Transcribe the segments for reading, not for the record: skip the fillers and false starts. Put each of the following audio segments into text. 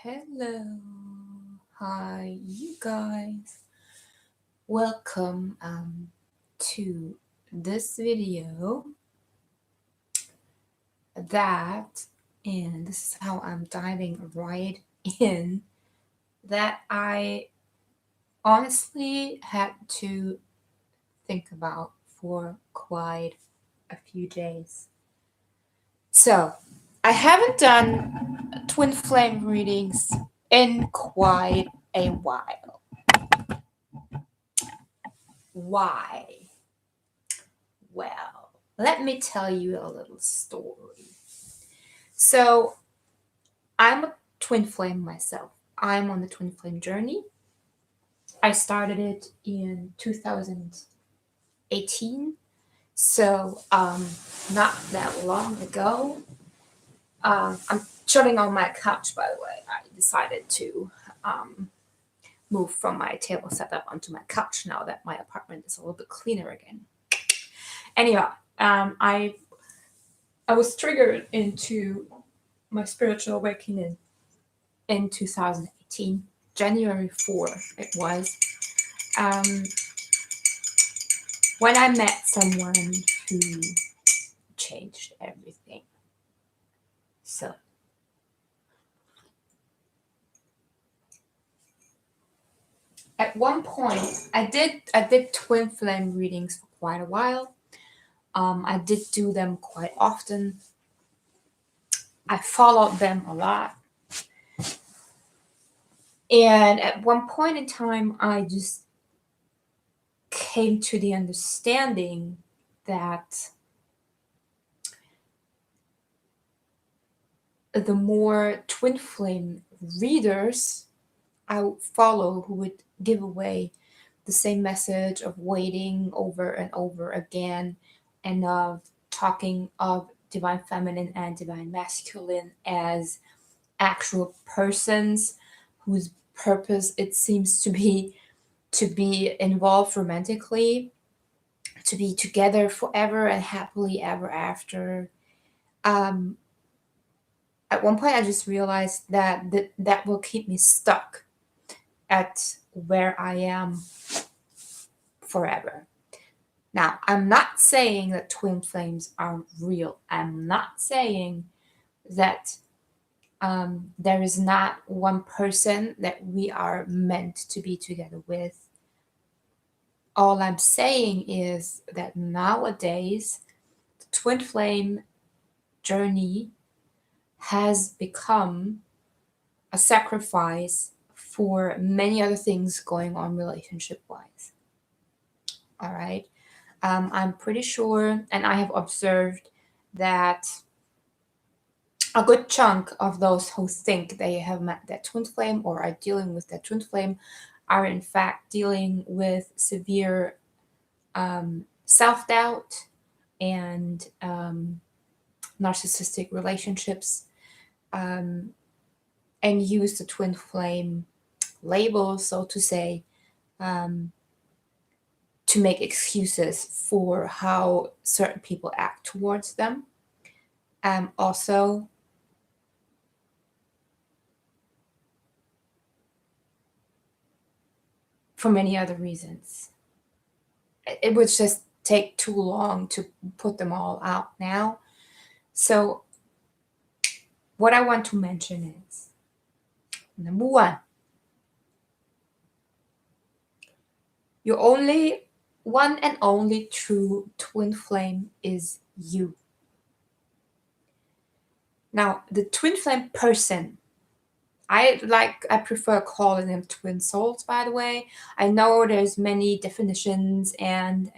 Hello, hi, you guys. Welcome to this video that, and this is how I'm diving right in, that I honestly had to think about for quite a few days. So, I haven't done twin flame readings in quite a while. Why? Well, let me tell you a little story. So, I'm a twin flame myself. I'm on the twin flame journey. I started it in 2018, so not that long ago. I'm chilling on my couch, by the way. I decided to move from my table setup onto my couch now that my apartment is a little bit cleaner again. Anyway, I was triggered into my spiritual awakening in 2018, January 4th it was, um, when I met someone who changed everything. So, at one point, I did twin flame readings for quite a while. I did do them quite often. I followed them a lot. And at one point in time, I just came to the understanding that the more twin flame readers I would follow who would give away the same message of waiting over and over again and of talking of divine feminine and divine masculine as actual persons whose purpose it seems to be involved romantically, to be together forever and happily ever after. Um, at one point, I just realized that will keep me stuck at where I am forever. Now, I'm not saying that twin flames aren't real. I'm not saying that there is not one person that we are meant to be together with. All I'm saying is that nowadays, the twin flame journey has become a sacrifice for many other things going on relationship wise. All right. I'm pretty sure, and I have observed that a good chunk of those who think they have met their twin flame or are dealing with their twin flame are in fact dealing with severe self doubt and narcissistic relationships, and use the twin flame label, so to say, um, to make excuses for how certain people act towards them. Also, for many other reasons. It would just take too long to put them all out now. So, what I want to mention is number one, your only one and only true twin flame is you. Now, the twin flame person, I prefer calling them twin souls, by the way. I know there's many definitions and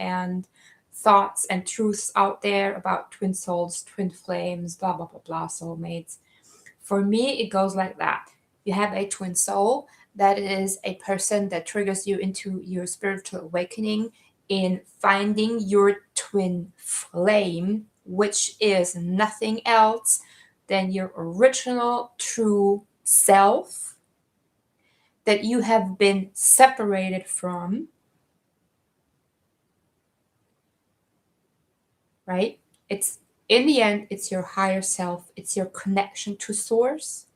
thoughts and truths out there about twin souls, twin flames, blah blah blah blah, soulmates. For me, it goes like that. You have a twin soul, that is a person that triggers you into your spiritual awakening in finding your twin flame, which is nothing else than your original true self that you have been separated from, right? It's in the end, it's your higher self, it's your connection to source,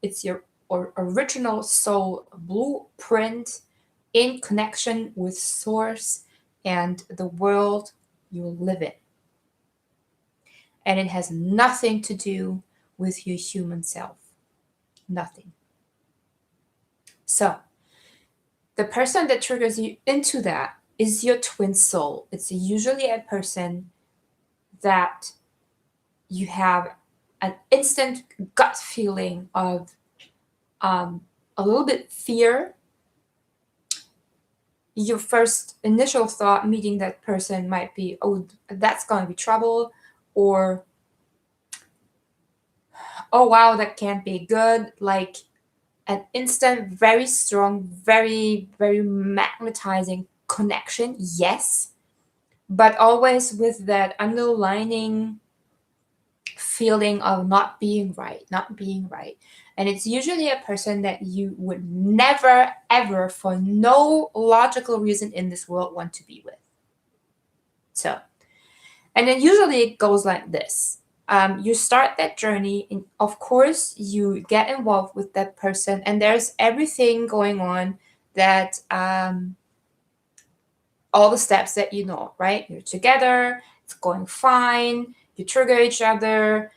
it's your or original soul blueprint in connection with source and the world you live in. And it has nothing to do with your human self. Nothing. So, the person that triggers you into that is your twin soul. It's usually a person that you have an instant gut feeling of a little bit fear. Your first initial thought meeting that person might be, oh, that's going to be trouble, or oh, wow, that can't be good. Like an instant, very strong, very, very magnetizing connection, yes, but always with that underlining feeling of not being right, not being right. And it's usually a person that you would never, ever, for no logical reason in this world, want to be with. So, and then usually it goes like this. You start that journey, and of course, you get involved with that person, and there's everything going on that all the steps that you know, right? You're together, it's going fine, you trigger each other,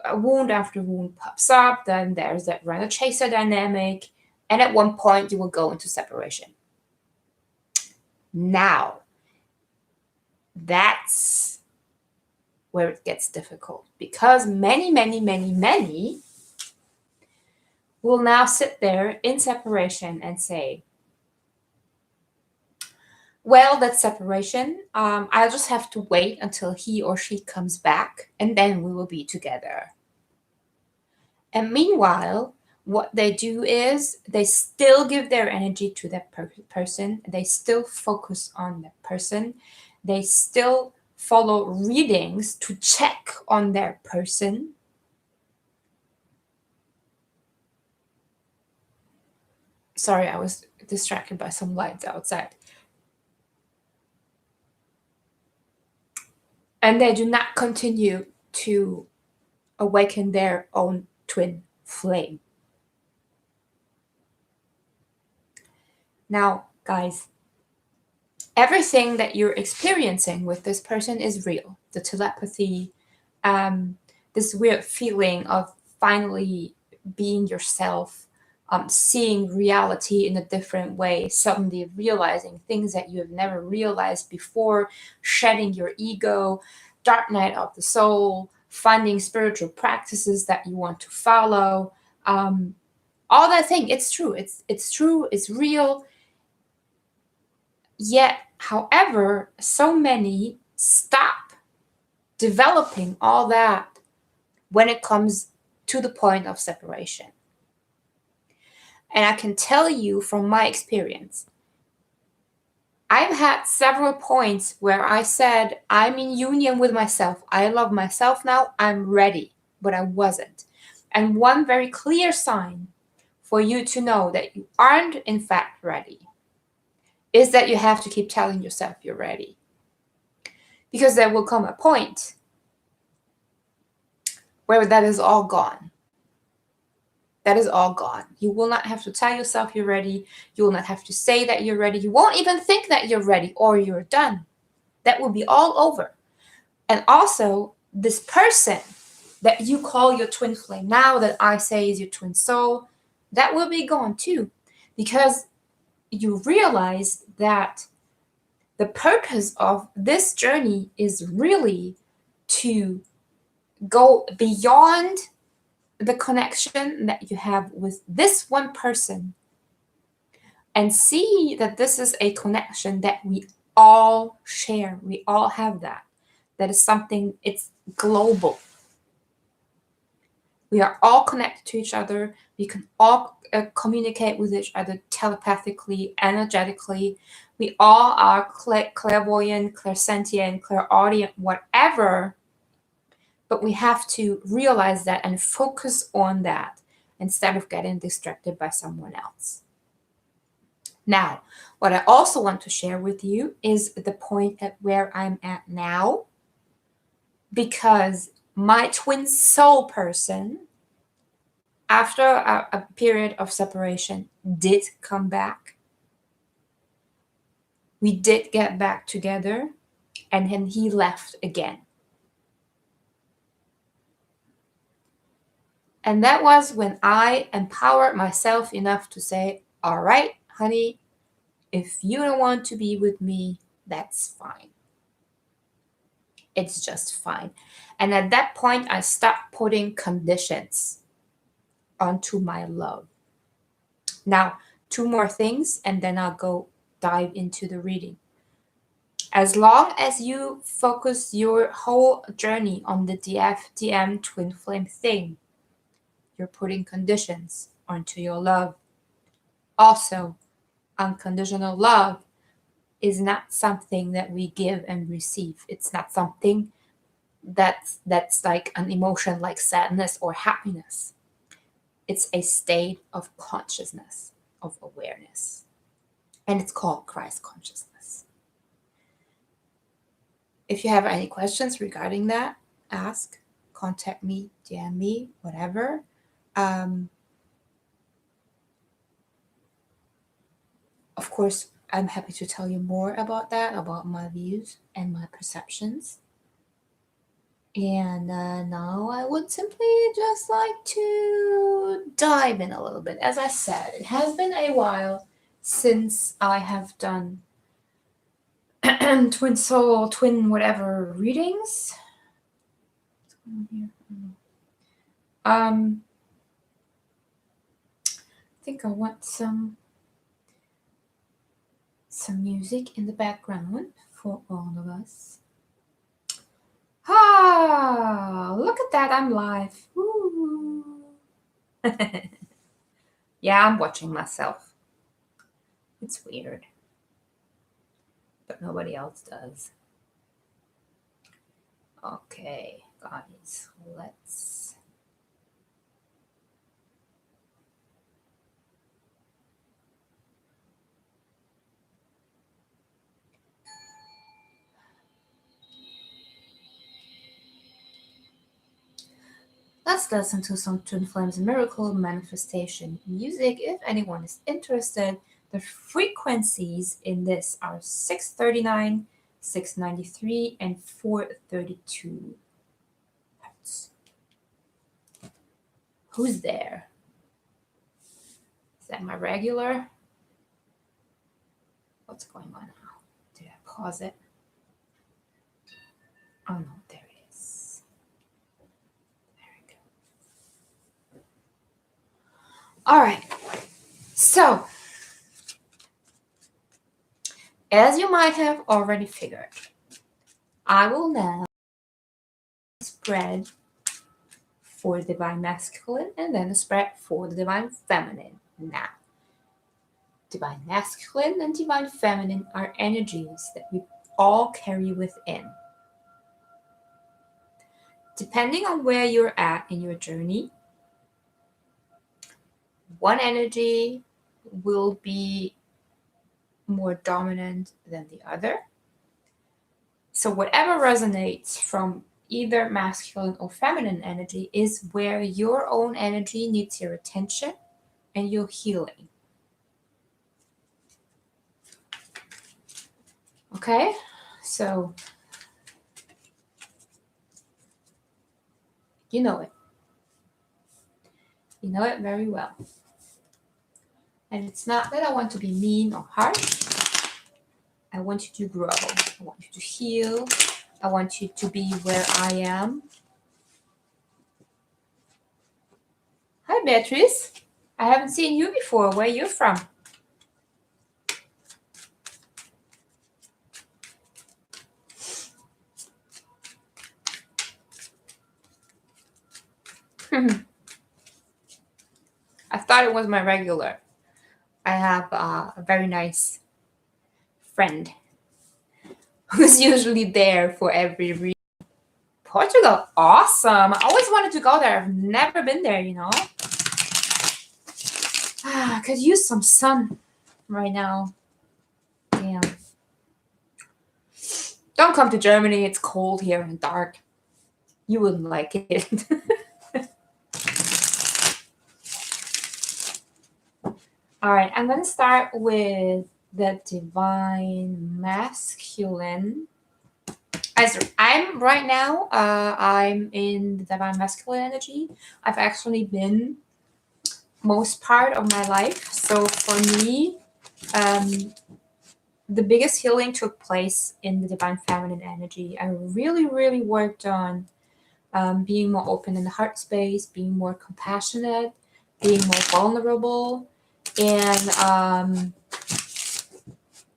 a wound after wound pops up, then there's that runner chaser dynamic, and at one point you will go into separation. Now, that's where it gets difficult, because many will now sit there in separation and say, well, that's separation. I'll just have to wait until he or she comes back, and then we will be together. And meanwhile, what they do is they still give their energy to that person. They still focus on that person. They still follow readings to check on their person. Sorry, I was distracted by some lights outside. And they do not continue to awaken their own twin flame. Now, guys, everything that you're experiencing with this person is real. The telepathy, this weird feeling of finally being yourself, seeing reality in a different way, suddenly realizing things that you have never realized before, shedding your ego, dark night of the soul, finding spiritual practices that you want to follow, all that thing. It's true. It's true. It's real. Yet, however, so many stop developing all that when it comes to the point of separation. And I can tell you from my experience, I've had several points where I said, I'm in union with myself. I love myself now. I'm ready, but I wasn't. And one very clear sign for you to know that you aren't in fact ready is that you have to keep telling yourself you're ready. Because there will come a point where that is all gone. That is all gone. You will not have to tell yourself you're ready. You will not have to say that you're ready. You won't even think that you're ready or you're done. That will be all over. And also, this person that you call your twin flame now, that I say is your twin soul, that will be gone too. Because you realize that the purpose of this journey is really to go beyond the connection that you have with this one person and see that this is a connection that we all share. We all have that. That is something, it's global. We are all connected to each other. We can all communicate with each other telepathically, energetically. We all are clairvoyant, clairsentient, clairaudient, whatever. But we have to realize that and focus on that instead of getting distracted by someone else. Now, what I also want to share with you is the point at where I'm at now, because my twin soul person after a period of separation, did come back. We did get back together, and then he left again. And that was when I empowered myself enough to say, all right, honey, if you don't want to be with me, that's fine. It's just fine. And at that point, I stopped putting conditions onto my love. Now, two more things, and then I'll go dive into the reading. As long as you focus your whole journey on the DFDM twin flame thing, you're putting conditions onto your love. Also, unconditional love is not something that we give and receive. It's not something that's like an emotion like sadness or happiness. It's a state of consciousness, of awareness. And it's called Christ consciousness. If you have any questions regarding that, ask, contact me, DM me, whatever. Of course, I'm happy to tell you more about that, about my views and my perceptions. And now I would simply just like to dive in a little bit. As I said, it has been a while since I have done twin soul, twin whatever readings. What's going on here? I think I want some music in the background for all of us. Look at that, I'm live. Woo. Yeah, I'm watching myself. It's weird. But nobody else does. Okay, guys, let's... Let's listen to some Twinflame's miracle manifestation music. If anyone is interested, the frequencies in this are 639, 693, and 432 hertz. Who's there? Is that my regular? What's going on now? Did I pause it? Oh no, there it is. There we go. All right. So, as you might have already figured, I will now spread for the divine masculine and then a spread for the divine feminine. Now, divine masculine and divine feminine are energies that we all carry within. Depending on where you're at in your journey, one energy will be more dominant than the other. So whatever resonates from either masculine or feminine energy is where your own energy needs your attention and your healing. Okay, so you know it. You know it very well. And it's not that I want to be mean or harsh. I want you to grow. I want you to heal. I want you to be where I am. Hi, Beatrice. I haven't seen you before. Where are you from? I thought it was my regular. I have a very nice friend who's usually there for every reading. Portugal, awesome. I always wanted to go there. I've never been there, you know. Could use some sun right now. Damn. Don't come to Germany. It's cold here and dark. You wouldn't like it. All right, I'm going to start with the divine masculine. As I'm right now, I'm in the divine masculine energy. I've actually been most part of my life. So for me, the biggest healing took place in the divine feminine energy. I really, really worked on being more open in the heart space, being more compassionate, being more vulnerable. And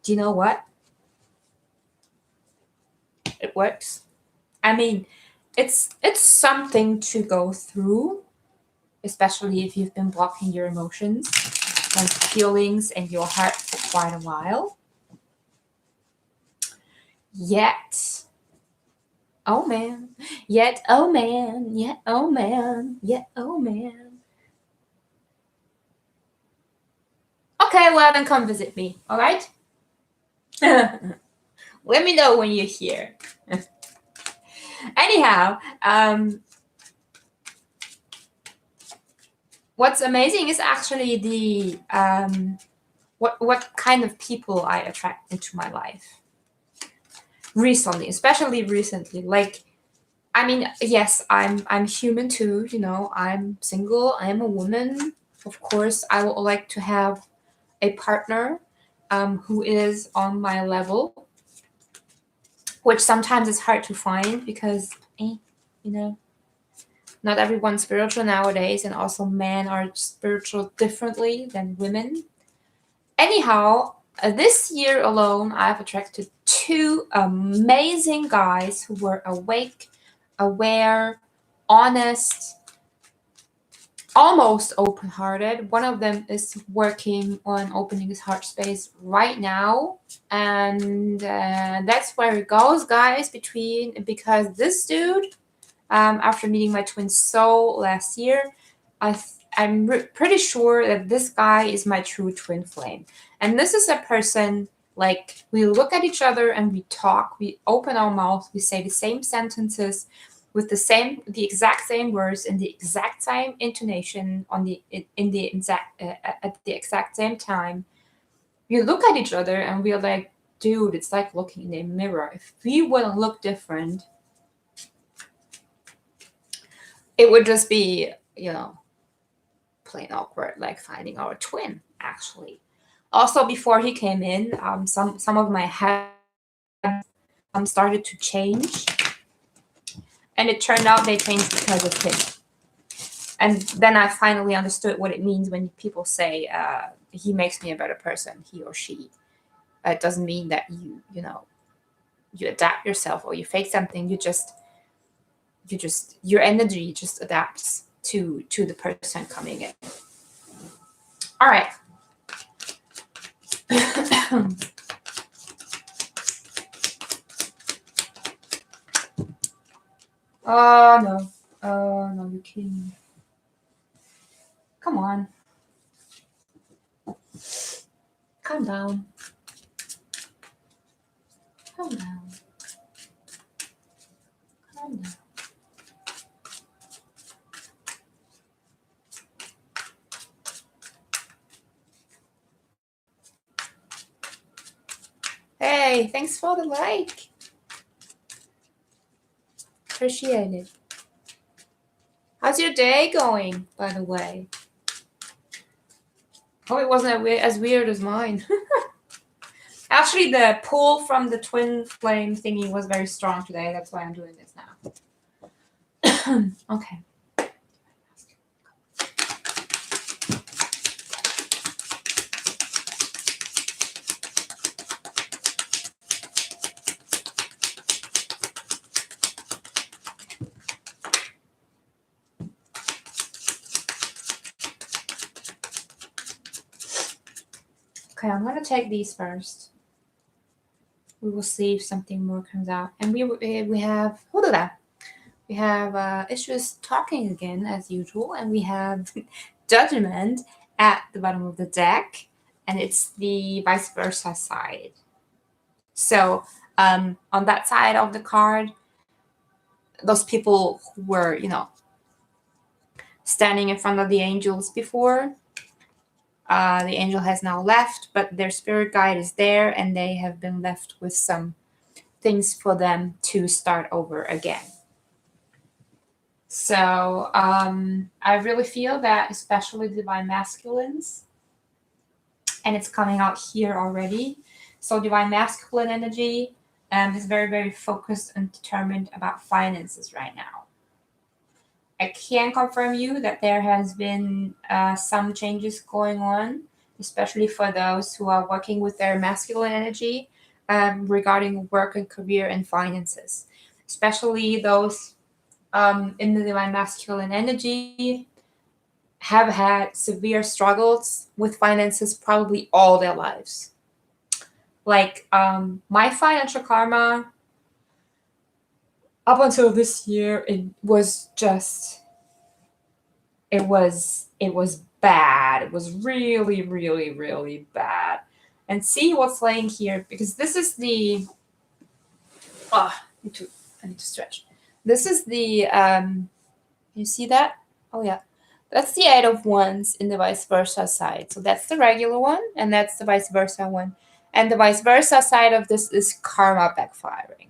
do you know what? It works. I mean, it's something to go through, especially if you've been blocking your emotions and feelings in your heart for quite a while. Yet, oh man, yet, oh man, yet, oh man, yet, oh man. Okay, well then come visit me, all right? Let me know when you're here. Anyhow, what's amazing is actually the what kind of people I attract into my life recently, especially recently. Like, I mean, yes, I'm human too. You know, I'm single. I'm a woman. Of course, I would like to have a partner who is on my level, which sometimes is hard to find because, you know, not everyone's spiritual nowadays, and also men are spiritual differently than women. Anyhow, this year alone, I've attracted two amazing guys who were awake, aware, honest, almost open-hearted. One of them is working on opening his heart space right now, and that's where it goes, guys. Because this dude, after meeting my twin soul last year, I'm pretty sure that this guy is my true twin flame. And this is a person, like, we look at each other and we talk, we open our mouth, we say the same sentences with the exact same words in the exact same intonation in the exact at the exact same time. We look at each other and we're like, dude, it's like looking in a mirror. If we wouldn't look different, it would just be, plain awkward, like finding our twin, actually. Also, before he came in, some of my habits started to change, and it turned out they changed because of him. And then I finally understood what it means when people say he makes me a better person, he or she. It doesn't mean that you adapt yourself or you fake something. Your energy just adapts to the person coming in. All right. Oh no. Oh no, you're kidding me. Come on. Calm down. Calm down. Calm down. Hey, thanks for the like. Appreciate it. How's your day going, by the way? Hope it wasn't as weird as mine. Actually, the pull from the twin flame thingy was very strong today. That's why I'm doing this now. Okay. Okay, I'm gonna take these first. We will see if something more comes out. And we have we have issues talking again as usual, and we have judgment at the bottom of the deck, and it's the vice versa side. So on that side of the card, those people who were standing in front of the angels before, The angel has now left, but their spirit guide is there, and they have been left with some things for them to start over again. So I really feel that, especially divine masculines, and it's coming out here already. So divine masculine energy is very, very focused and determined about finances right now. I can confirm you that there has been some changes going on, especially for those who are working with their masculine energy regarding work and career and finances. Especially those in the divine masculine energy have had severe struggles with finances probably all their lives. Like my financial karma up until this year, it was bad. It was really, really, really bad. And see what's laying here, because this is the I need to stretch. This is the you see that? Oh yeah. That's the 8 of Wands in the vice versa side. So that's the regular one, and that's the vice versa one. And the vice versa side of this is karma backfiring.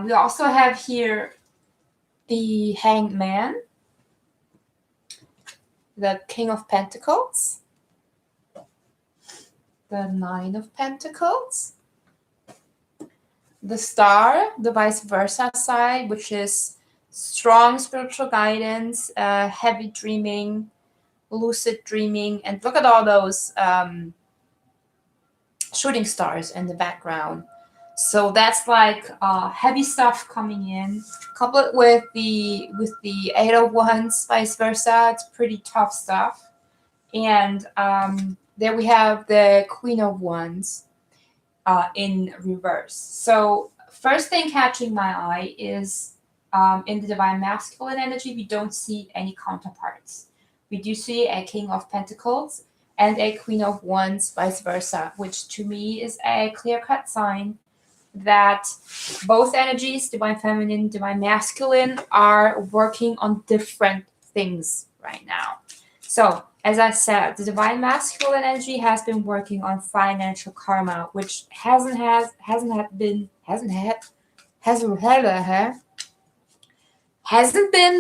We also have here the Hanged Man, the King of Pentacles, the Nine of Pentacles, the Star, the vice versa side, which is strong spiritual guidance, heavy dreaming, lucid dreaming, and look at all those shooting stars in the background. So that's like heavy stuff coming in. Couple it with the 8 of Wands, vice versa. It's pretty tough stuff. And there we have the Queen of Wands in reverse. So first thing catching my eye is in the divine masculine energy, we don't see any counterparts. We do see a King of Pentacles and a Queen of Wands, vice versa, which to me is a clear-cut sign that both energies, divine feminine, divine masculine, are working on different things right now. So, as I said, the divine masculine energy has been working on financial karma, which hasn't been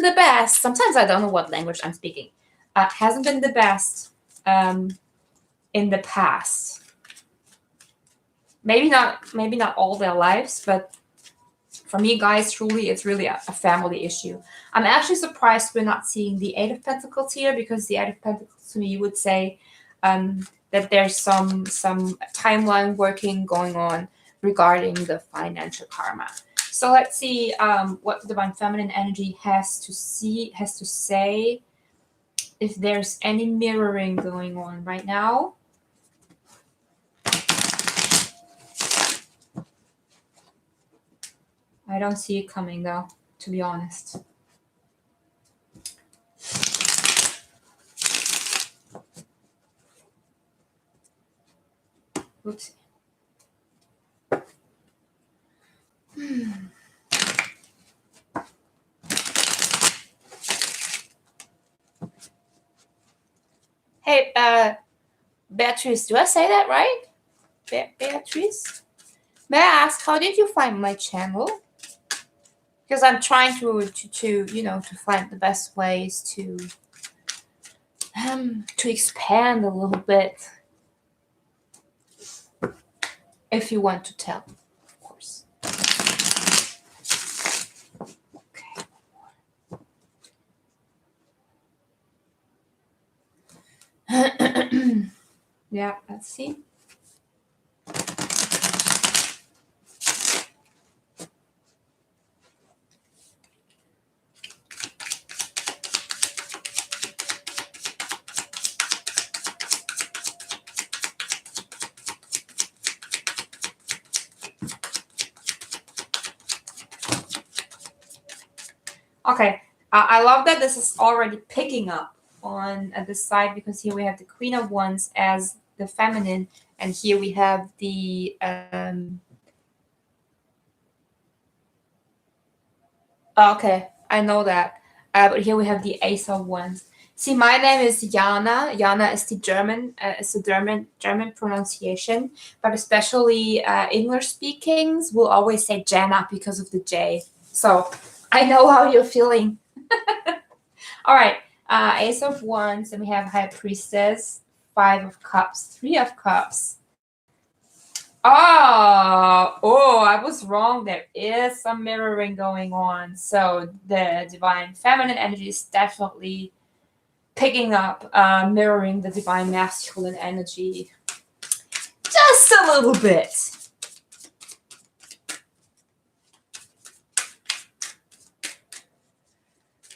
the best. Sometimes I don't know what language I'm speaking. Hasn't been the best in the past. Maybe not all their lives, but for me, guys, truly, it's really a family issue. I'm actually surprised we're not seeing the 8 of Pentacles here, because the 8 of Pentacles to me would say that there's some timeline working going on regarding the financial karma. So let's see what divine feminine energy has to say, if there's any mirroring going on right now. I don't see it coming though, to be honest. Oops. Hey, Beatrice, do I say that right? Beatrice? May I ask, how did you find my channel? Because I'm trying to find the best ways to expand a little bit. If you want to tell, of course. Okay. Yeah, let's see. Okay, I love that this is already picking up on this side, because here we have the Queen of Wands as the feminine, and here we have the okay, I know that, but here we have the Ace of Wands. See, my name is Jana. Jana is the German pronunciation, but especially English speakings will always say Jana because of the J. So I know how you're feeling. All right, Ace of Wands, and we have High Priestess, Five of Cups, Three of Cups. Oh, I was wrong. There is some mirroring going on. So the divine feminine energy is definitely picking up, mirroring the divine masculine energy just a little bit.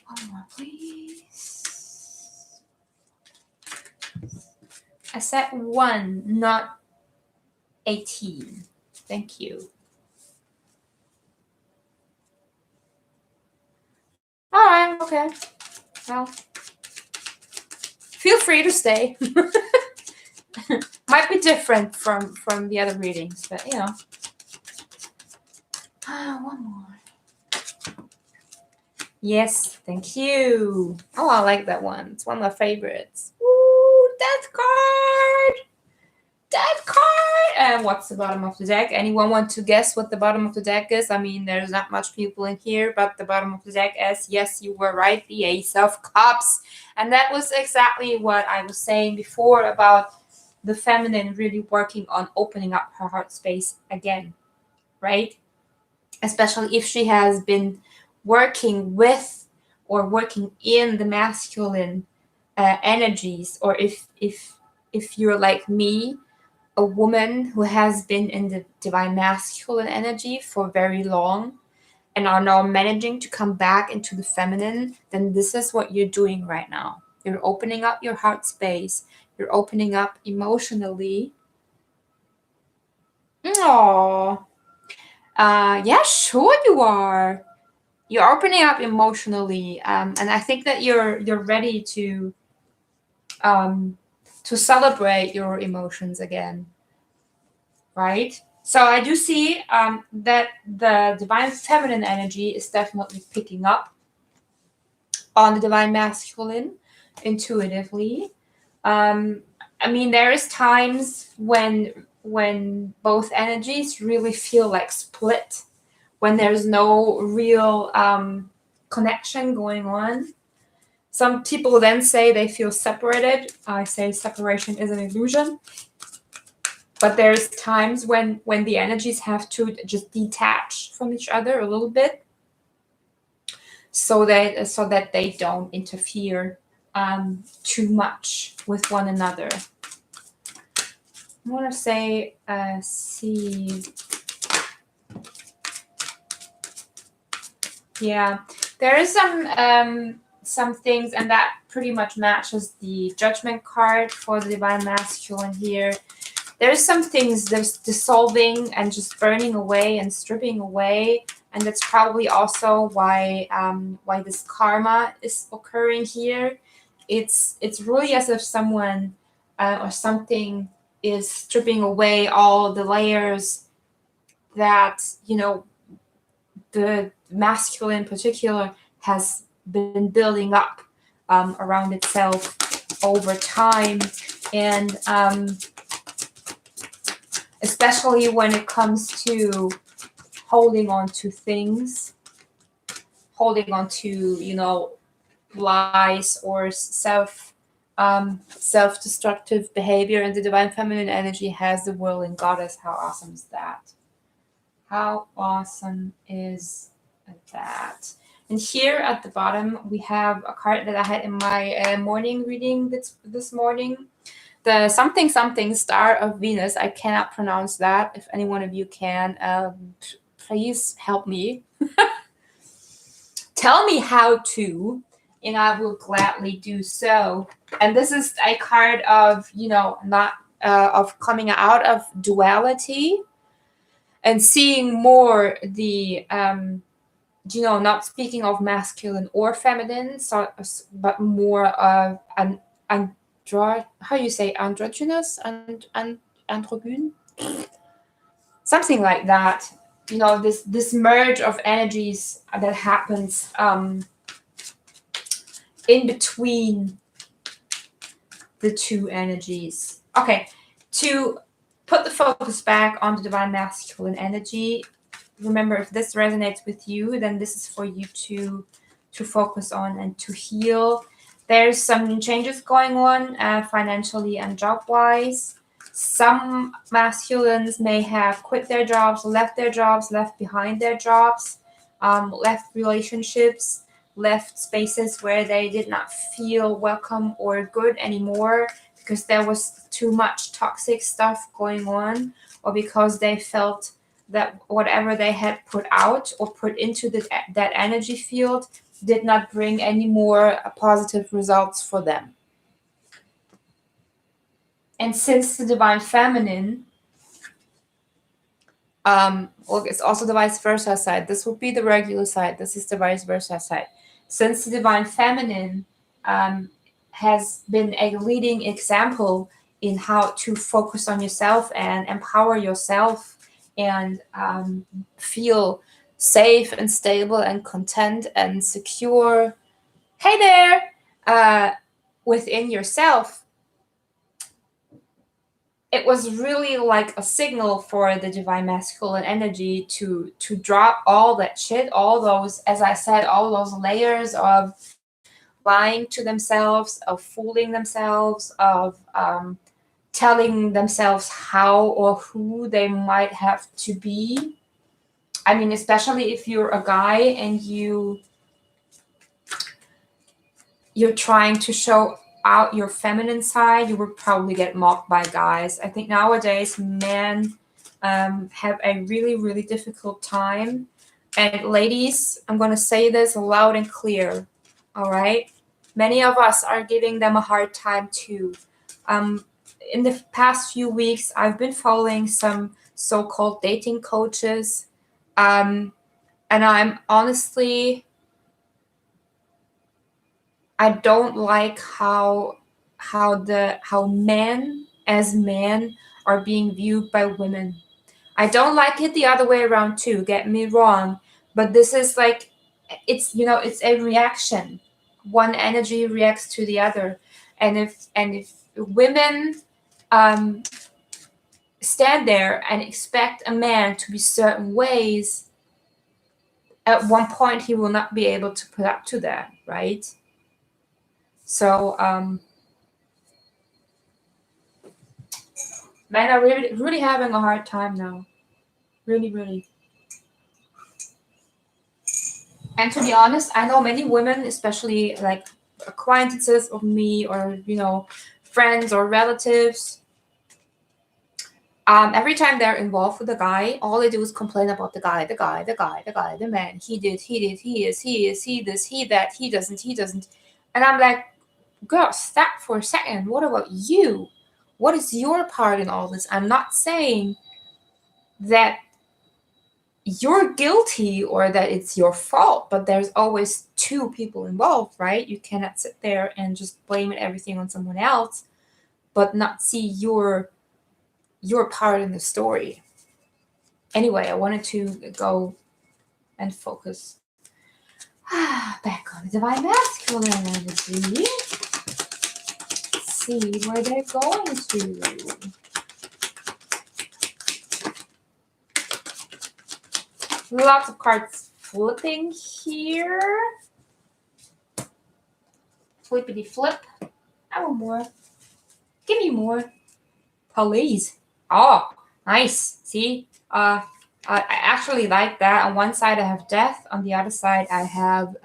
One more, please. I said 1, not 18. Thank you. All right, okay. Well, feel free to stay. Might be different from the other readings, but you know. One more. Yes, thank you. Oh, I like that one. It's one of my favorites. Ooh, Death card! Death card! And what's the bottom of the deck? Anyone want to guess what the bottom of the deck is? I mean, there's not much people in here, but the bottom of the deck is, yes, you were right, the Ace of Cups. And that was exactly what I was saying before about the feminine really working on opening up her heart space again, right? Especially if she has been working with or working in the masculine energies, or if you're like me, a woman who has been in the divine masculine energy for very long and are now managing to come back into the feminine, then this is what you're doing right now. You're opening up your heart space. You're opening up emotionally. Aww. Yeah, sure you are. You're opening up emotionally, and I think that you're ready to celebrate your emotions again, right? So I do see that the divine feminine energy is definitely picking up on the divine masculine intuitively. I mean, there is times when both energies really feel like split, when there's no real connection going on. Some people then say they feel separated. I say separation is an illusion. But there's times when the energies have to just detach from each other a little bit, so that they don't interfere too much with one another. I want to say, see, yeah, there is some things, and that pretty much matches the Judgment card for the divine masculine here. There's some things there's dissolving and just burning away and stripping away, and that's probably also why this karma is occurring here. It's really as if someone or something is stripping away all the layers that, you know, the masculine in particular has been building up around itself over time, and especially when it comes to holding on to things, holding on to, you know, lies or self-destructive behavior. And the divine feminine energy has the whirling goddess. How awesome is that? How awesome is that? And here at the bottom, we have a card that I had in my morning reading this morning. The something something star of Venus. I cannot pronounce that. If any one of you can, please help me. Tell me how to, and I will gladly do so. And this is a card of, you know, not of coming out of duality and seeing more the you know, not speaking of masculine or feminine, so, but more of an how you say androgynous and androgyn, something like that. You know, this merge of energies that happens in between the two energies. Okay, to put the focus back on the divine masculine energy, remember, if this resonates with you, then this is for you to focus on and to heal. There's some changes going on financially and job-wise. Some masculines may have quit their jobs, left behind their jobs, left relationships, left spaces where they did not feel welcome or good anymore because there was too much toxic stuff going on, or because they felt that whatever they had put out or put into that energy field did not bring any more positive results for them. And since the divine feminine, it's also the vice versa side. This would be the regular side. This is the vice versa side. Since the divine feminine has been a leading example in how to focus on yourself and empower yourself and feel safe and stable and content and secure, hey there, within yourself, it was really like a signal for the divine masculine energy to drop all that shit, all those, as I said, all those layers of lying to themselves, of fooling themselves, of telling themselves how or who they might have to be. I mean, especially if you're a guy and you're trying to show out your feminine side, you would probably get mocked by guys. I think nowadays men have a really, really difficult time. And ladies, I'm going to say this loud and clear, all right? Many of us are giving them a hard time too. In the past few weeks, I've been following some so-called dating coaches. And I'm honestly, I don't like how men as men are being viewed by women. I don't like it the other way around too, get me wrong, but this is like, it's a reaction. One energy reacts to the other. And if women stand there and expect a man to be certain ways, at one point he will not be able to put up to that, right? So men are really, really having a hard time now. Really, really. And to be honest, I know many women, especially like acquaintances of me or, friends or relatives, every time they're involved with a guy, all they do is complain about the guy, the man. He did, he is, he this, he that, he doesn't. And I'm like, girl, stop for a second. What about you? What is your part in all this? I'm not saying that you're guilty or that it's your fault, but there's always two people involved, right? You cannot sit there and just blame everything on someone else, but not see your part in the story. Anyway, I wanted to go and focus back on the divine masculine energy. Let's see where they're going to. Lots of cards flipping here. Flippity flip. I want more. Give me more. Please. Oh, nice. See? I actually like that. On one side I have death. On the other side I have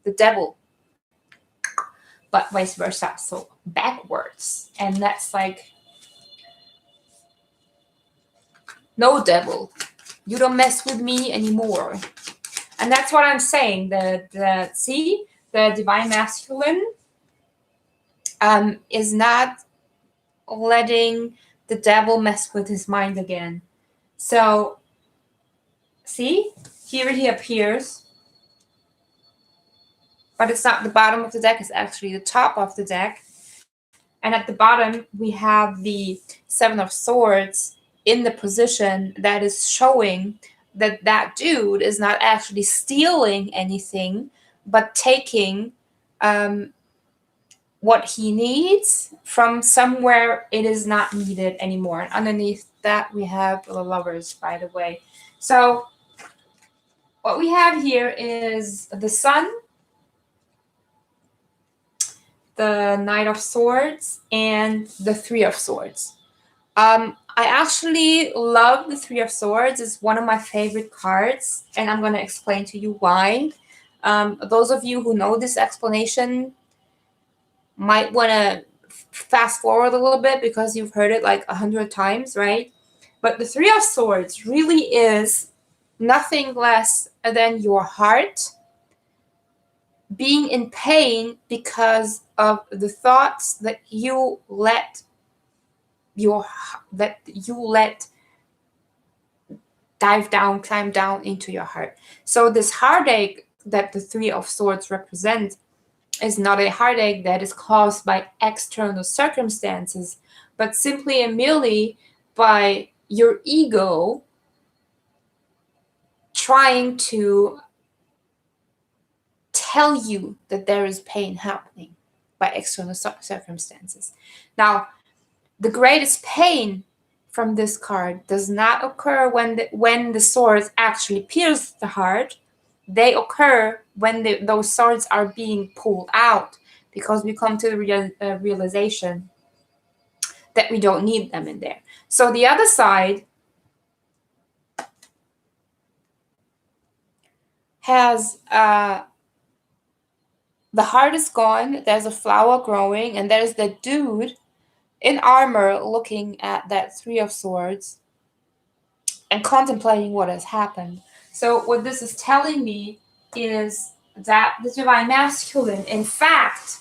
the devil. But vice versa. So backwards. And that's like, no, devil. You don't mess with me anymore. And that's what I'm saying. See, the divine masculine is not letting the devil mess with his mind again. So, see, here he appears. But it's not the bottom of the deck, it's actually the top of the deck. And at the bottom, we have the Seven of Swords in the position that is showing that dude is not actually stealing anything, but taking what he needs from somewhere it is not needed anymore. And underneath that, we have the Lovers, by the way. So what we have here is the Sun, the Knight of Swords, and the Three of Swords. I actually love the Three of Swords. It's one of my favorite cards, and I'm going to explain to you why. Those of you who know this explanation might want to fast forward a little bit because you've heard it like 100 times, right? But the Three of Swords really is nothing less than your heart being in pain because of the thoughts that you let climb down into your heart. So this heartache that the Three of Swords represent is not a heartache that is caused by external circumstances, but simply and merely by your ego trying to tell you that there is pain happening by external circumstances. Now, the greatest pain from this card does not occur when the swords actually pierce the heart. They occur when those swords are being pulled out, because we come to the realization that we don't need them in there. So the other side has the heart is gone, there's a flower growing, and there's the dude in armor looking at that Three of Swords and contemplating what has happened. So what this is telling me is that the Divine Masculine, in fact,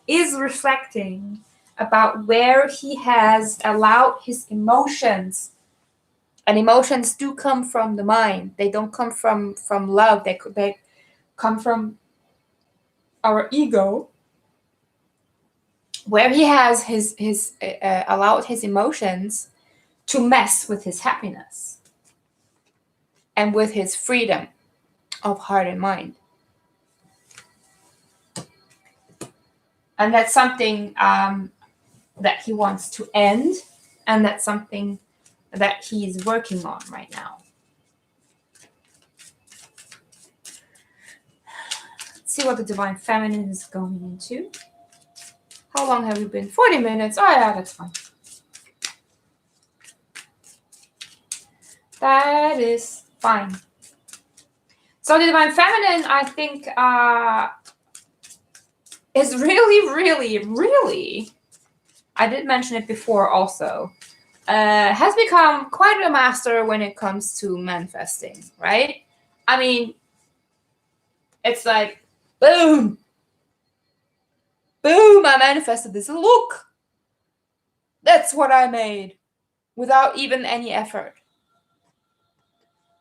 is reflecting about where he has allowed his emotions. And emotions do come from the mind. They don't come from love. They come from our ego, where he has his allowed his emotions to mess with his happiness and with his freedom of heart and mind. And that's something that he wants to end, and that's something that he's working on right now. Let's see what the Divine Feminine is going into. How long have we been? 40 minutes. Oh yeah, that's fine. That is fine. So the Divine Feminine, I think, is really, really, really, I did mention it before also, has become quite a master when it comes to manifesting, right? I mean, it's like, boom, boom, I manifested this. Look, that's what I made without even any effort.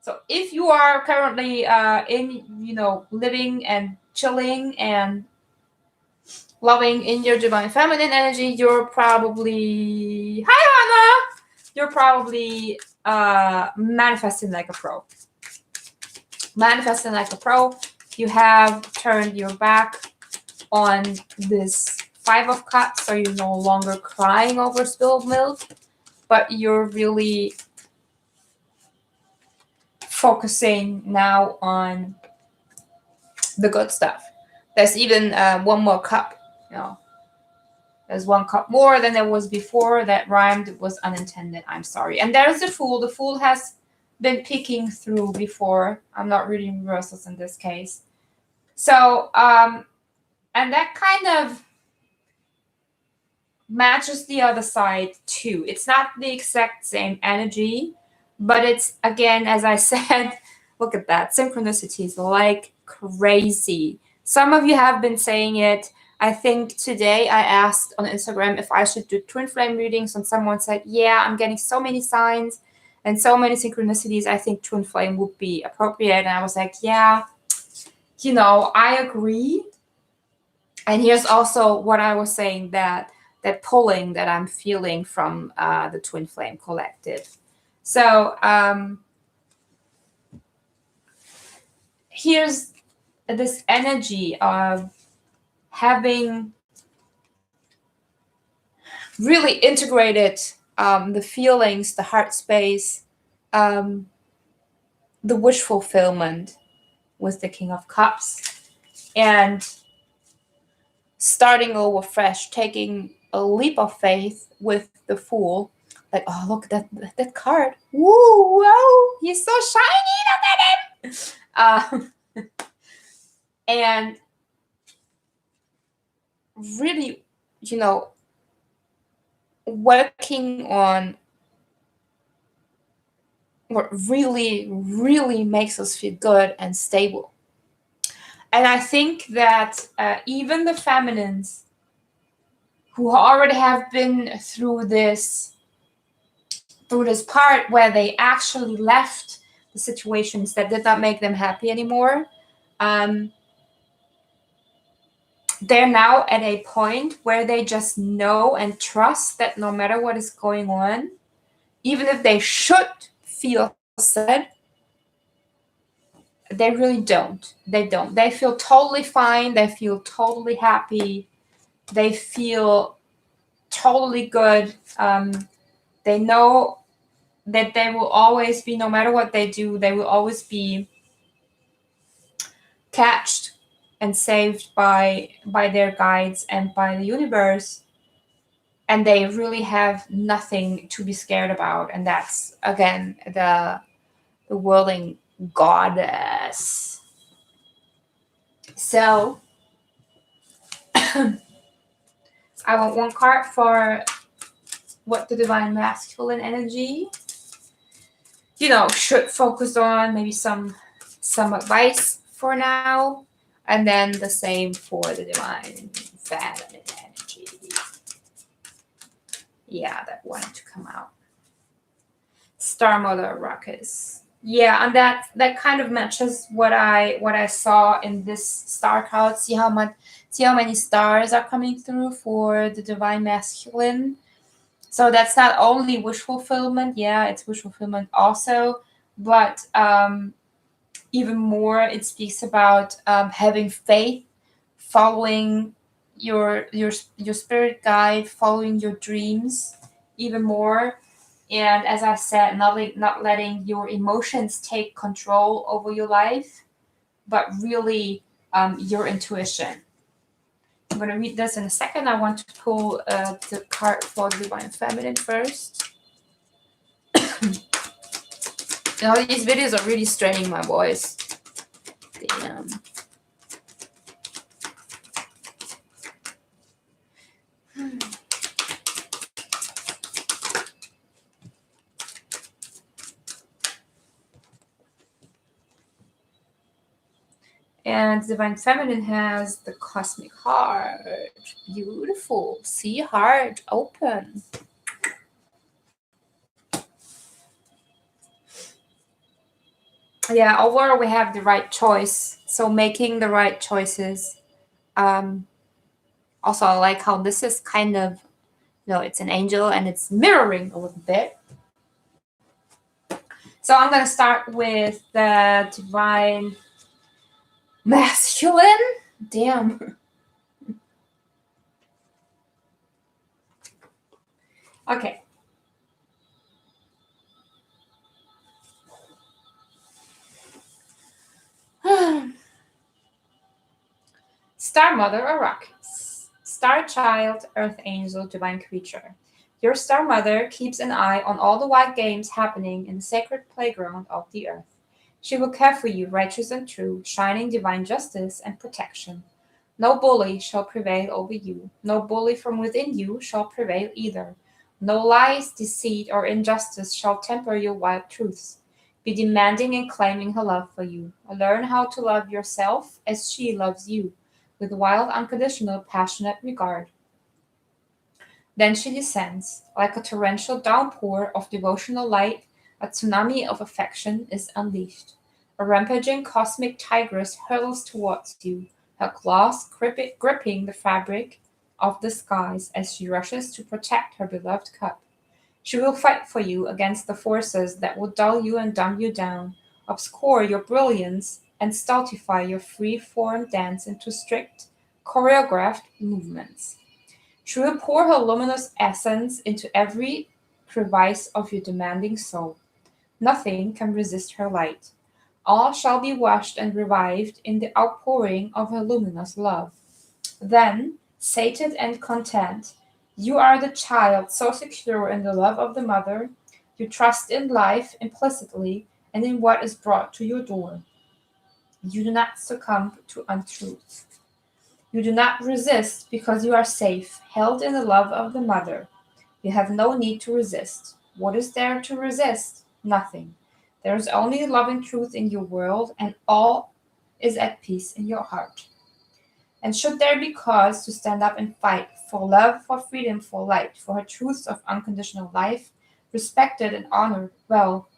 So if you are currently living and chilling and loving in your Divine Feminine energy, you're probably, hi Anna, you're probably manifesting like a pro. Manifesting like a pro. You have turned your back on this Five of Cups, so you're no longer crying over spilled milk, but you're really focusing now on the good stuff. There's even one more cup, there's one cup more than there was before. That rhymed, it was unintended, I'm sorry. And there's the Fool. The Fool has been peeking through before. I'm not reading reversals in this case. So, and that kind of matches the other side too. It's not the exact same energy, but it's, again, as I said, look at that. Synchronicities like crazy. Some of you have been saying it. I think today I asked on Instagram if I should do twin flame readings, and someone said, yeah, I'm getting so many signs and so many synchronicities. I think twin flame would be appropriate. And I was like, yeah, I agree. And here's also what I was saying, that pulling that I'm feeling from the Twin Flame Collective. So here's this energy of having really integrated the feelings, the heart space, um, the wish fulfillment with the King of Cups, and starting over fresh, taking a leap of faith with the Fool. Like, oh, look at that card. Woo, whoa, he's so shiny. Look at him. And really, working on what really, really makes us feel good and stable. And I think that even the feminines who already have been through this part where they actually left the situations that did not make them happy anymore, they're now at a point where they just know and trust that no matter what is going on, even if they should feel sad, they really don't. They don't. They feel totally fine. They feel totally happy. They feel totally good. They know that they will always be, no matter what they do, they will always be catched and saved by their guides and by the universe. And they really have nothing to be scared about. And that's, again, the whirling goddess. So I want one card for what the divine masculine energy, should focus on, maybe some advice for now, and then the same for the divine feminine energy. Yeah, that wanted to come out. Star Mother Ruckus. Yeah, and that kind of matches what I saw in this star card. See how many stars are coming through for the divine masculine. So that's not only wish fulfillment. Yeah, it's wish fulfillment also, but even more, it speaks about having faith, following your spirit guide, following your dreams even more. And as I said, not letting your emotions take control over your life, but really your intuition. I'm going to read this in a second. I want to pull the card for the divine feminine first. These videos are really straining my voice. Damn. And divine feminine has the cosmic heart. Beautiful. See, heart open. Yeah, overall we have the right choice. So making the right choices. Also, I like how this is kind of, it's an angel and it's mirroring a little bit. So I'm going to start with the divine masculine. Damn. Okay. Star Mother Arrakis. Star Child, Earth Angel, Divine Creature. Your Star Mother keeps an eye on all the wild games happening in the sacred playground of the Earth. She will care for you, righteous and true, shining divine justice and protection. No bully shall prevail over you. No bully from within you shall prevail either. No lies, deceit, or injustice shall temper your wild truths. Be demanding and claiming her love for you. Learn how to love yourself as she loves you, with wild, unconditional, passionate regard. Then she descends. Like a torrential downpour of devotional light, a tsunami of affection is unleashed. A rampaging cosmic tigress hurtles towards you, her claws gripping the fabric of the skies as she rushes to protect her beloved cub. She will fight for you against the forces that will dull you and dumb you down, obscure your brilliance, and stultify your free-form dance into strict, choreographed movements. She will pour her luminous essence into every crevice of your demanding soul. Nothing can resist her light. All shall be washed and revived in the outpouring of her luminous love. Then, sated and content, you are the child so secure in the love of the mother, you trust in life implicitly and in what is brought to your door. You do not succumb to untruth. You do not resist because you are safe, held in the love of the mother. You have no need to resist. What is there to resist? Nothing. There is only loving truth in your world, and all is at peace in your heart. And should there be cause to stand up and fight for love, for freedom, for light, for her truths of unconditional life, respected and honored, well,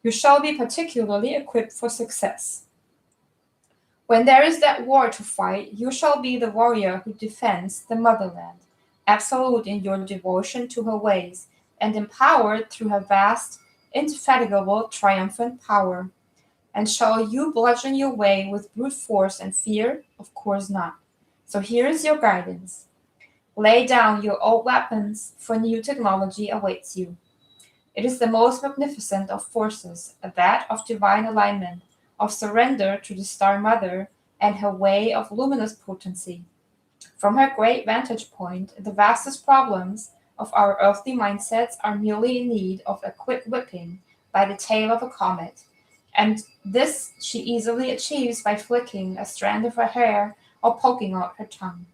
you shall be particularly equipped for success. When there is that war to fight, you shall be the warrior who defends the motherland, absolute in your devotion to her ways, and empowered through her vast, indefatigable, triumphant power. And shall you bludgeon your way with brute force and fear? Of course not. So here is your guidance. Lay down your old weapons, for new technology awaits you. It is the most magnificent of forces, that of divine alignment, of surrender to the Star Mother and her way of luminous potency. From her great vantage point, the vastest problems of our earthly mindsets are merely in need of a quick whipping by the tail of a comet, and this she easily achieves by flicking a strand of her hair or poking out her tongue.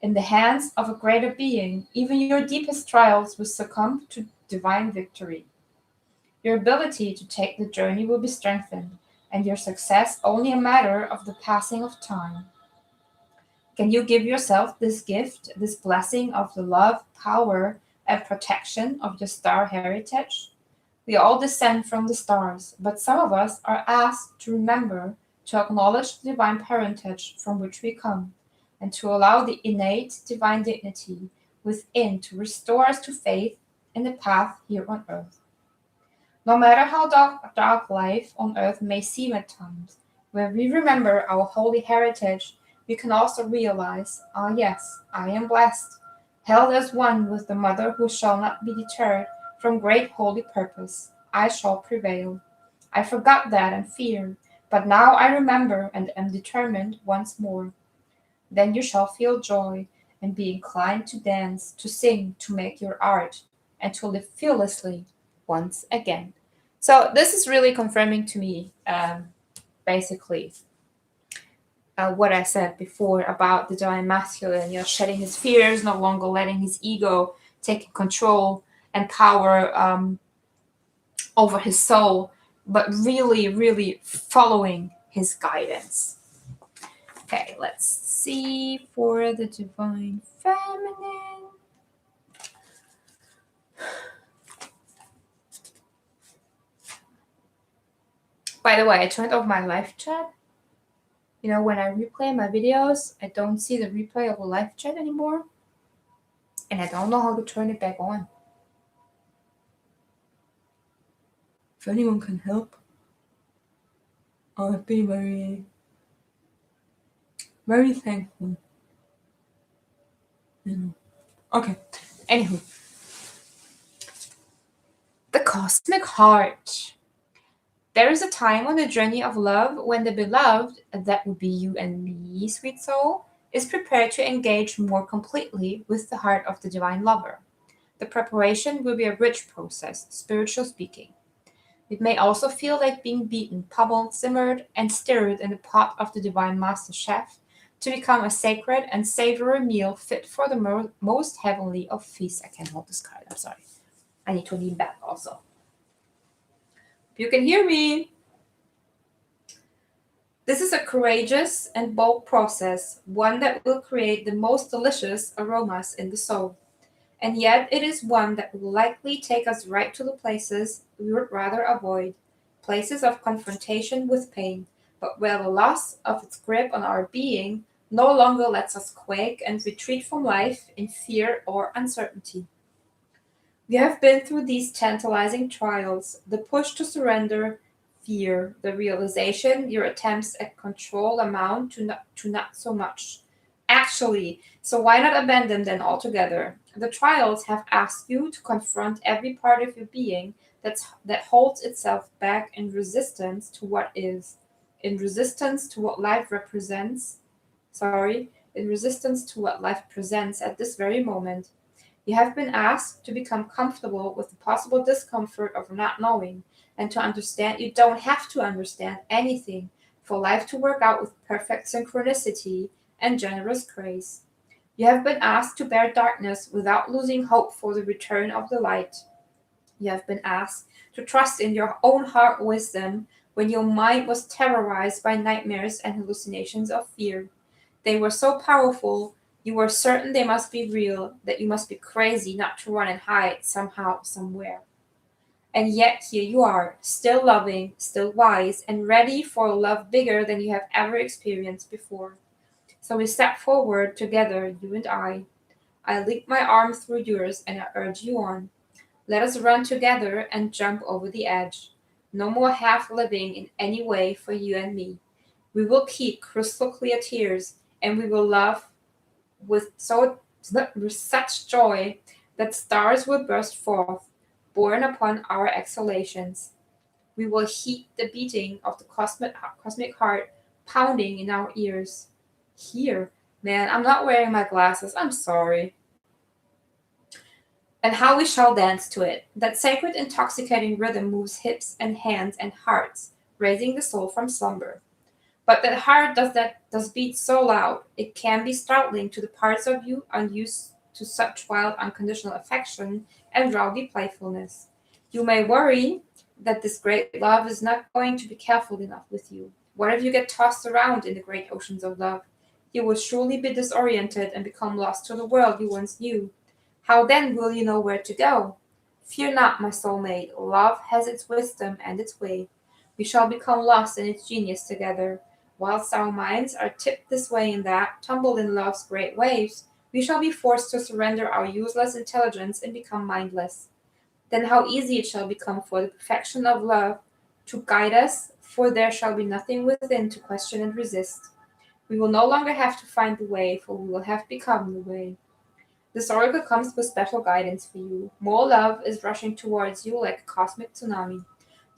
In the hands of a greater being, even your deepest trials will succumb to divine victory. Your ability to take the journey will be strengthened, and your success only a matter of the passing of time. Can you give yourself this gift, this blessing of the love, power, and protection of your star heritage? We all descend from the stars, but some of us are asked to remember to acknowledge the divine parentage from which we come, and to allow the innate divine dignity within to restore us to faith in the path here on earth. No matter how dark life on earth may seem at times, when we remember our holy heritage, we can also realize, ah yes, I am blessed, held as one with the Mother who shall not be deterred from great holy purpose. I shall prevail. I forgot that and feared, but now I remember and am determined once more. Then you shall feel joy and be inclined to dance, to sing, to make your art, and to live fearlessly once again. So this is really confirming to me, basically, what I said before about the divine masculine, shedding his fears, no longer letting his ego take control and power over his soul, but really, really following his guidance. Okay, let's see for the divine feminine. By the way, I turned off my live chat. When I replay my videos, I don't see the replay of the live chat anymore. And I don't know how to turn it back on. If anyone can help, I'd be very, very thankful. Okay. Anywho. The cosmic heart. There is a time on the journey of love when the beloved, that would be you and me, sweet soul, is prepared to engage more completely with the heart of the divine lover. The preparation will be a rich process, spiritual speaking. It may also feel like being beaten, pummeled, simmered, and stirred in the pot of the divine master chef to become a sacred and savory meal fit for the most heavenly of feasts. I can't hold this card, I'm sorry. I need to lean back also. You can hear me. This is a courageous and bold process, one that will create the most delicious aromas in the soul. And yet it is one that will likely take us right to the places we would rather avoid, places of confrontation with pain, but where the loss of its grip on our being no longer lets us quake and retreat from life in fear or uncertainty. We have been through these tantalizing trials, the push to surrender, fear, the realization your attempts at control amount to not so much, Actually, so why not abandon them altogether? The trials have asked you to confront every part of your being that holds itself back in resistance to what is, in resistance to what life represents, in resistance to what life presents at this very moment. You have been asked to become comfortable with the possible discomfort of not knowing, and to understand you don't have to understand anything for life to work out with perfect synchronicity and generous grace. You have been asked to bear darkness without losing hope for the return of the light. You have been asked to trust in your own heart wisdom when your mind was terrorized by nightmares and hallucinations of fear. They were so powerful, you were certain they must be real, that you must be crazy not to run and hide somehow, somewhere. And yet here you are, still loving, still wise, and ready for a love bigger than you have ever experienced before. So we step forward together, you and I. I link my arm through yours and I urge you on. Let us run together and jump over the edge. No more half living in any way for you and me. We will keep crystal clear tears, and we will love with such joy that stars will burst forth, borne upon our exhalations. We will heat the beating of the cosmic heart pounding in our ears. Here, man, I'm not wearing my glasses. I'm sorry. And how we shall dance to it. That sacred, intoxicating rhythm moves hips and hands and hearts, raising the soul from slumber. But that heart does beat so loud, it can be startling to the parts of you unused to such wild unconditional affection and rowdy playfulness. You may worry that this great love is not going to be careful enough with you. What if you get tossed around in the great oceans of love? You will surely be disoriented and become lost to the world you once knew. How then will you know where to go? Fear not, my soulmate. Love has its wisdom and its way. We shall become lost in its genius together. Whilst our minds are tipped this way and that, tumbled in love's great waves, we shall be forced to surrender our useless intelligence and become mindless. Then how easy it shall become for the perfection of love to guide us, for there shall be nothing within to question and resist. We will no longer have to find the way, for we will have become the way. This oracle comes with special guidance for you. More love is rushing towards you like a cosmic tsunami.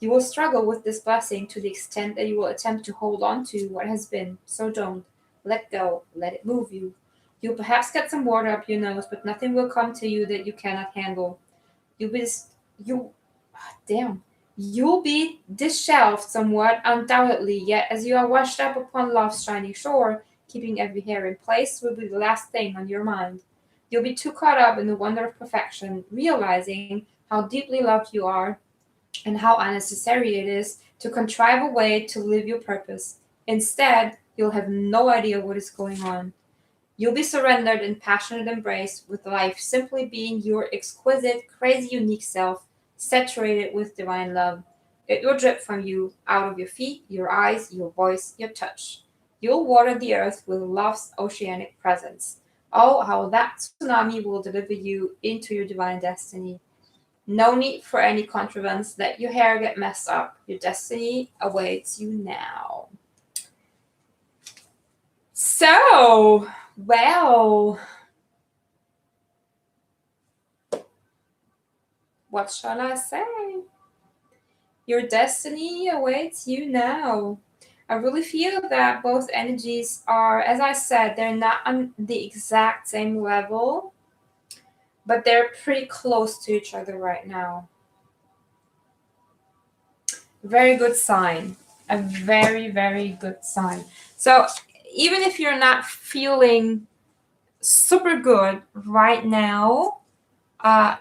You will struggle with this blessing to the extent that you will attempt to hold on to what has been, so don't. Let go, let it move you. You'll perhaps get some water up your nose, but nothing will come to you that you cannot handle. You'll be you damn. You'll be disheveled somewhat, undoubtedly, yet as you are washed up upon love's shining shore, keeping every hair in place will be the last thing on your mind. You'll be too caught up in the wonder of perfection, realizing how deeply loved you are and how unnecessary it is to contrive a way to live your purpose. Instead, you'll have no idea what is going on. You'll be surrendered in passionate embrace, with life simply being your exquisite, crazy, unique self, saturated with divine love. It will drip from you, out of your feet, your eyes, your voice, your touch. You'll water the earth with love's oceanic presence. Oh, how that tsunami will deliver you into your divine destiny. No need for any contrivance. Let your hair get messed up. Your destiny awaits you now. So, well, what shall I say? Your destiny awaits you now. I really feel that both energies are, as I said, they're not on the exact same level, but they're pretty close to each other right now. Very good sign. A very, very good sign. So even if you're not feeling super good right now,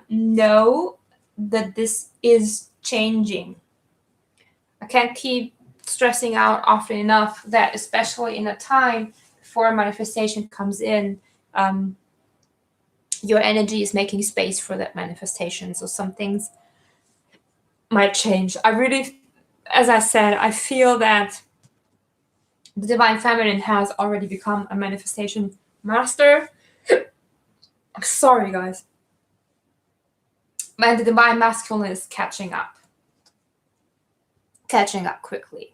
know that this is changing. I can't keep stressing out often enough that, especially in a time before a manifestation comes in, your energy is making space for that manifestation. So some things might change. I really, as I said, I feel that the Divine Feminine has already become a manifestation master. Sorry, guys. And the Divine Masculine is catching up quickly.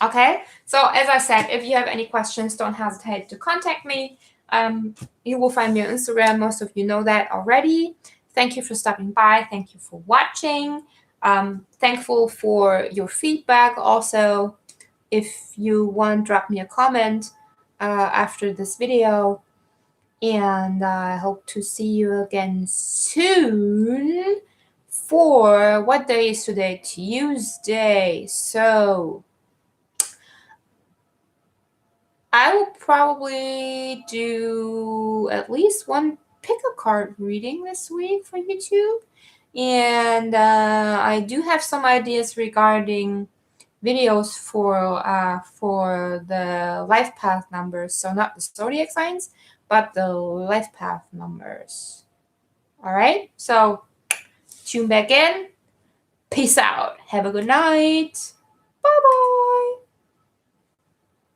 Okay, so as I said, if you have any questions, don't hesitate to contact me. You will find me on Instagram. Most of you know that already. Thank you for stopping by. Thank you for watching. Thankful for your feedback. Also, if you want, drop me a comment after this video. And I hope to see you again soon for what day is today? Tuesday. So I will probably do at least one pick a card reading this week for YouTube. And I do have some ideas regarding videos for the life path numbers. So not the zodiac signs, but the life path numbers. All right, so tune back in. Peace out. Have a good night. Bye-bye.